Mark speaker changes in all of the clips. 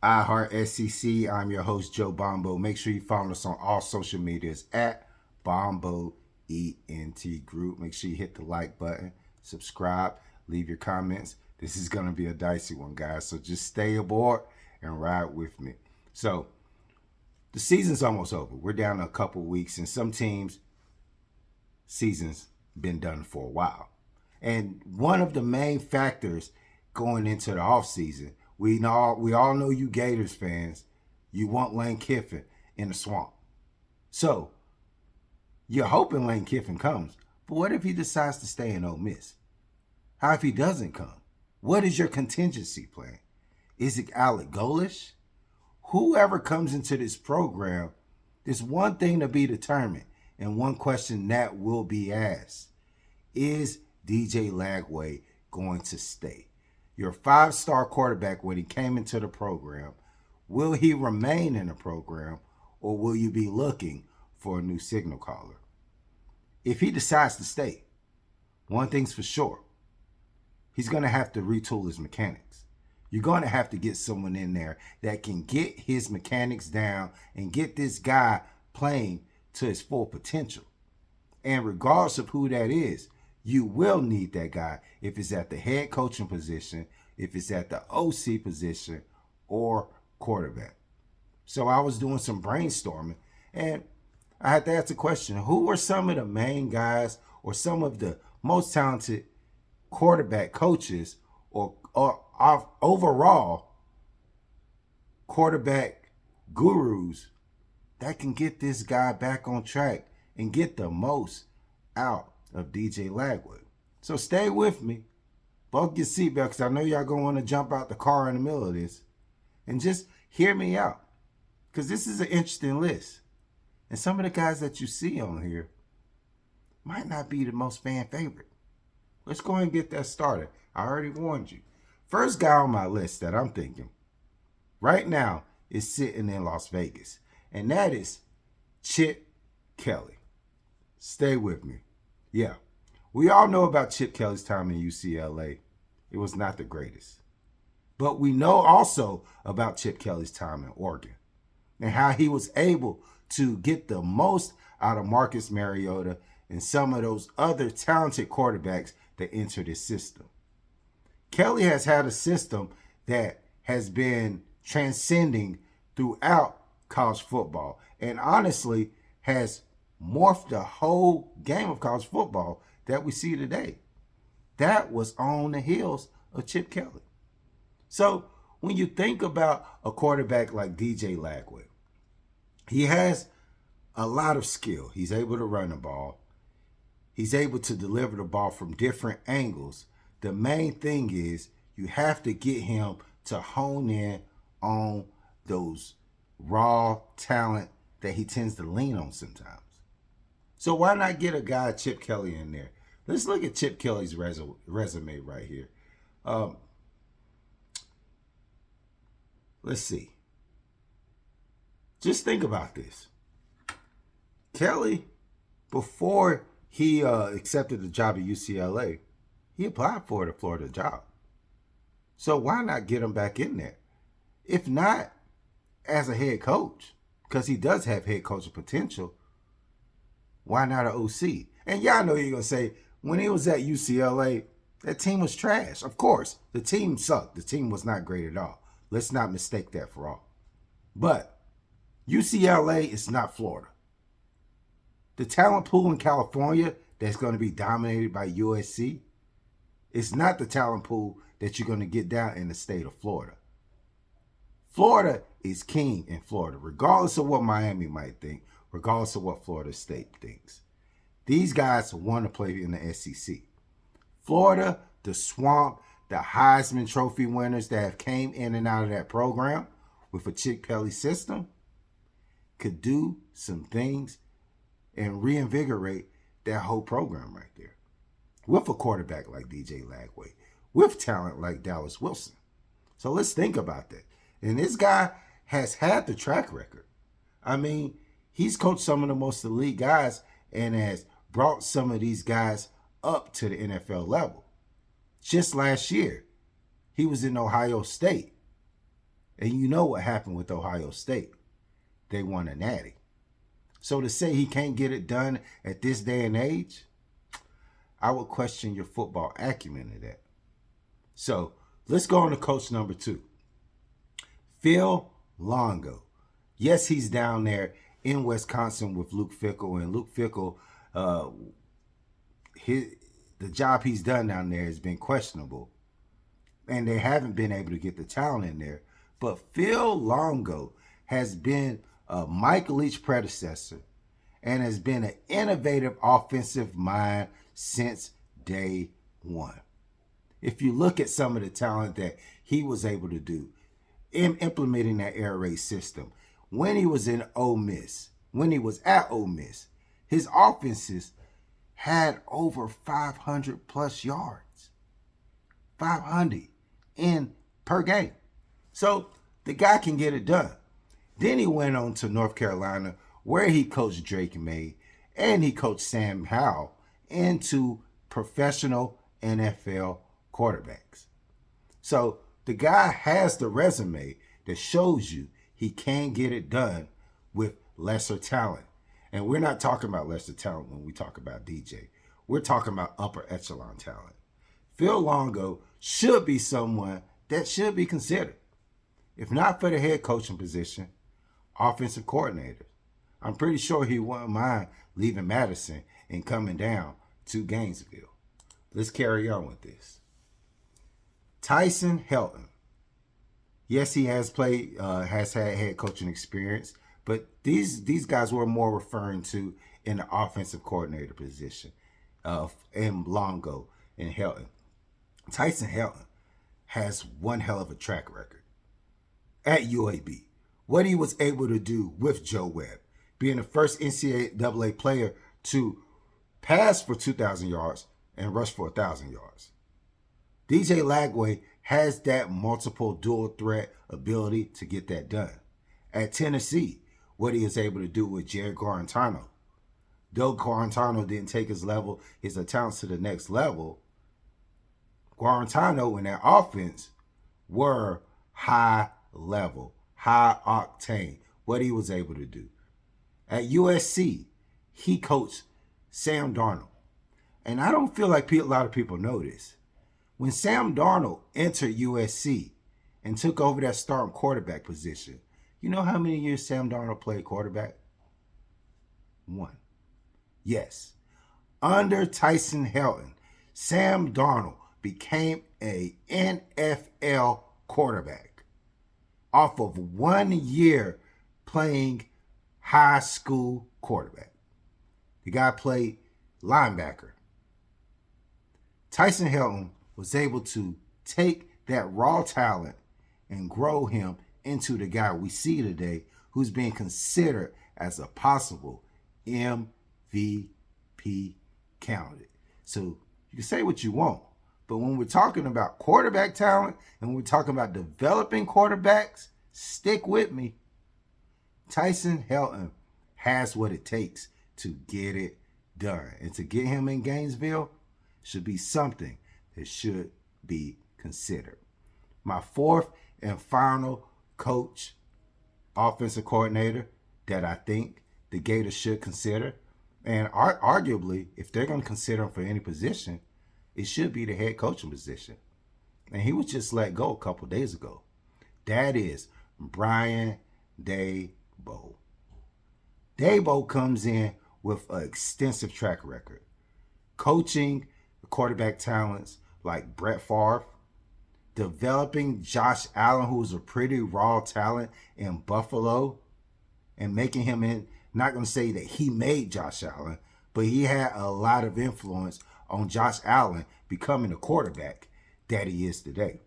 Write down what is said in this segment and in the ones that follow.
Speaker 1: iHeart SEC. I'm your host, Joe Bombo. Make sure you follow us on all social medias at Bombo ENT Group. Make sure you hit the like button, subscribe, leave your comments. This is going to be a dicey one, guys. So just stay aboard and ride with me. So the season's almost over. We're down to a couple weeks, and some teams' season's been done for a while. And one of the main factors going into the offseason, we all know you Gators fans, you want Lane Kiffin in the swamp. So you're hoping Lane Kiffin comes, but what if he decides to stay in Ole Miss? How if he doesn't come? What is your contingency plan? Is it Alec Golish? Whoever comes into this program, there's one thing to be determined, and one question that will be asked. Is DJ Lagway going to stay? Your 5-star quarterback when he came into the program, will he remain in the program, or will you be looking for a new signal caller? If he decides to stay, one thing's for sure, he's going to have to retool his mechanics. You're going to have to get someone in there that can get his mechanics down and get this guy playing to his full potential. And regardless of who that is, you will need that guy if it's at the head coaching position, if it's at the OC position, or quarterback. So I was doing some brainstorming, and I had to ask the question, who are some of the main guys or some of the most talented quarterback coaches or overall quarterback gurus that can get this guy back on track and get the most out of DJ Lagway? So stay with me. Buckle your seatbelt, because I know y'all going to want to jump out the car in the middle of this. And just hear me out, because this is an interesting list. And some of the guys that you see on here might not be the most fan favorite. Let's go ahead and get that started. I already warned you. First guy on my list that I'm thinking right now is sitting in Las Vegas, and that is Chip Kelly. Stay with me. Yeah, we all know about Chip Kelly's time in UCLA. It was not the greatest. But we know also about Chip Kelly's time in Oregon and how he was able to get the most out of Marcus Mariota and some of those other talented quarterbacks that entered his system. Kelly has had a system that has been transcending throughout college football and honestly has morphed the whole game of college football that we see today. That was on the heels of Chip Kelly. So when you think about a quarterback like DJ Lagway, he has a lot of skill. He's able to run the ball. He's able to deliver the ball from different angles. The main thing is you have to get him to hone in on those raw talent that he tends to lean on sometimes. So why not get a guy, Chip Kelly, in there? Let's look at Chip Kelly's resume right here. Let's see. Just think about this. Kelly, before he accepted the job at UCLA, he applied for the Florida job. So why not get him back in there? If not as a head coach, because he does have head coaching potential, why not an OC? And y'all know you're going to say, when he was at UCLA, that team was trash. Of course, the team sucked. The team was not great at all. Let's not mistake that for all. But UCLA is not Florida. The talent pool in California that's going to be dominated by USC, it's not the talent pool that you're going to get down in the state of Florida. Florida is king in Florida, regardless of what Miami might think, regardless of what Florida State thinks. These guys want to play in the SEC. Florida, the Swamp, the Heisman Trophy winners that have came in and out of that program with a Chip Kelly system could do some things and reinvigorate that whole program right there. With a quarterback like DJ Lagway, with talent like Dallas Wilson. So let's think about that. And this guy has had the track record. I mean, he's coached some of the most elite guys and has brought some of these guys up to the NFL level. Just last year, he was in Ohio State And you know what happened with Ohio State. They won a natty. So to say he can't get it done at this day and age, I would question your football acumen of that. So let's go on to coach number 2. Phil Longo. Yes, he's down there in Wisconsin with Luke Fickell. And Luke Fickell, the job he's done down there has been questionable. And they haven't been able to get the talent in there. But Phil Longo has been a Mike Leach predecessor and has been an innovative offensive mind since day one. If you look at some of the talent that he was able to do in implementing that air raid system, when he was in Ole Miss, when he was at Ole Miss, his offenses had over 500 plus yards. 500 in per game. So the guy can get it done. Then he went on to North Carolina, where he coached Drake May and he coached Sam Howell into professional NFL quarterbacks. So the guy has the resume that shows you he can get it done with lesser talent. And we're not talking about lesser talent when we talk about DJ. We're talking about upper echelon talent. Phil Longo should be someone that should be considered. If not for the head coaching position, offensive coordinator. I'm pretty sure he wouldn't mind leaving Madison and coming down to Gainesville. Let's carry on with this. Tyson Helton. Yes, he has has had head coaching experience, but these guys were more referring to in the offensive coordinator position, in Longo and Helton. Tyson Helton has one hell of a track record at UAB. What he was able to do with Joe Webb, being the first NCAA player to pass for 2,000 yards and rush for 1,000 yards. DJ Lagway has that multiple dual threat ability to get that done. At Tennessee, what he is able to do with Jared Guarantano. Though Guarantano didn't take his talents to the next level, Guarantano and that offense were high level, high octane, what he was able to do. At USC, he coached Sam Darnold. And I don't feel like a lot of people know this. When Sam Darnold entered USC and took over that starting quarterback position, you know how many years Sam Darnold played quarterback? 1. Yes. Under Tyson Helton, Sam Darnold became a NFL quarterback off of 1 year playing high school quarterback. The guy played linebacker. Tyson Helton was able to take that raw talent and grow him into the guy we see today, who's being considered as a possible MVP candidate. So you can say what you want, but when we're talking about quarterback talent and when we're talking about developing quarterbacks, stick with me. Tyson Helton has what it takes to get it done. And to get him in Gainesville should be something that should be considered. My fourth and final coach, offensive coordinator that I think the Gators should consider, and arguably, if they're going to consider him for any position, it should be the head coaching position. And he was just let go a couple days ago. That is Brian Daboll. Daboll comes in with an extensive track record, coaching quarterback talents like Brett Favre, developing Josh Allen, who's a pretty raw talent in Buffalo, and making him not going to say that he made Josh Allen, but he had a lot of influence on Josh Allen becoming the quarterback that he is today.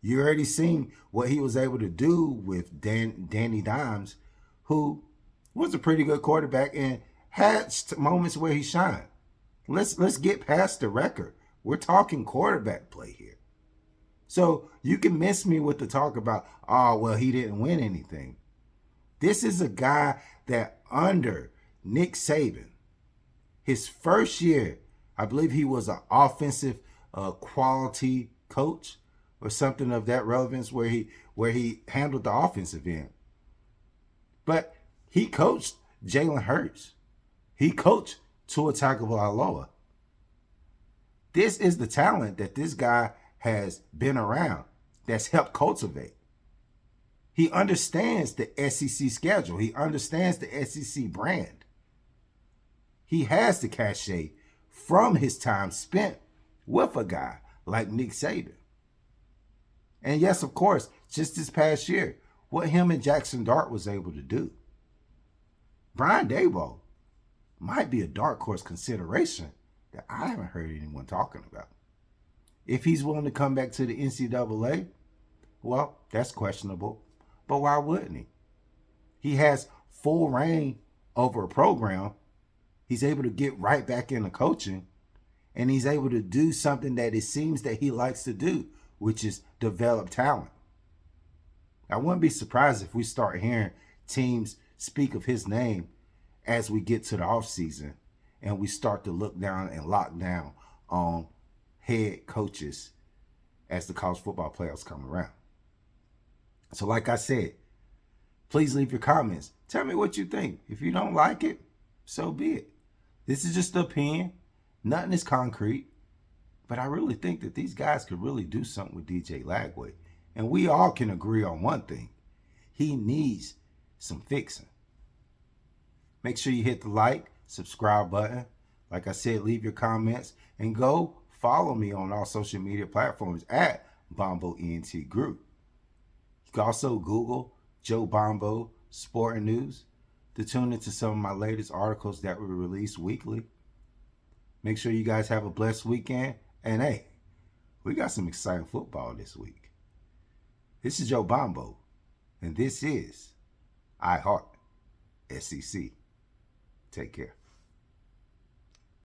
Speaker 1: You already seen what he was able to do with Danny Dimes, who was a pretty good quarterback and had moments where he shined. Let's get past the record. We're talking quarterback play here. So you can miss me with the talk about, oh, well, he didn't win anything. This is a guy that under Nick Saban, his first year, I believe he was an offensive quality coach, or something of that relevance where he handled the offensive end. But he coached Jalen Hurts. He coached Tua Tagovailoa. This is the talent that this guy has been around, that's helped cultivate. He understands the SEC schedule. He understands the SEC brand. He has the cachet from his time spent with a guy like Nick Saban. And yes, of course, just this past year, what him and Jackson Dart was able to do. Brian Daboll might be a dark horse consideration that I haven't heard anyone talking about. If he's willing to come back to the NCAA, well, that's questionable. But why wouldn't he? He has full reign over a program. He's able to get right back into coaching, and he's able to do something that it seems that he likes to do, which is develop talent. I wouldn't be surprised if we start hearing teams speak of his name as we get to the offseason and we start to look down and lock down on head coaches as the college football playoffs come around. So like I said, please leave your comments. Tell me what you think. If you don't like it, so be it. This is just an opinion. Nothing is concrete. But I really think that these guys could really do something with DJ Lagway. And we all can agree on one thing. He needs some fixing. Make sure you hit the like, subscribe button. Like I said, leave your comments. And go follow me on all social media platforms at Bombo ENT Group. You can also Google Joe Bombo Sport and News to tune into some of my latest articles that we release weekly. Make sure you guys have a blessed weekend. And hey, we got some exciting football this week. This is Joe Bombo, and this is iHeart SEC. Take care.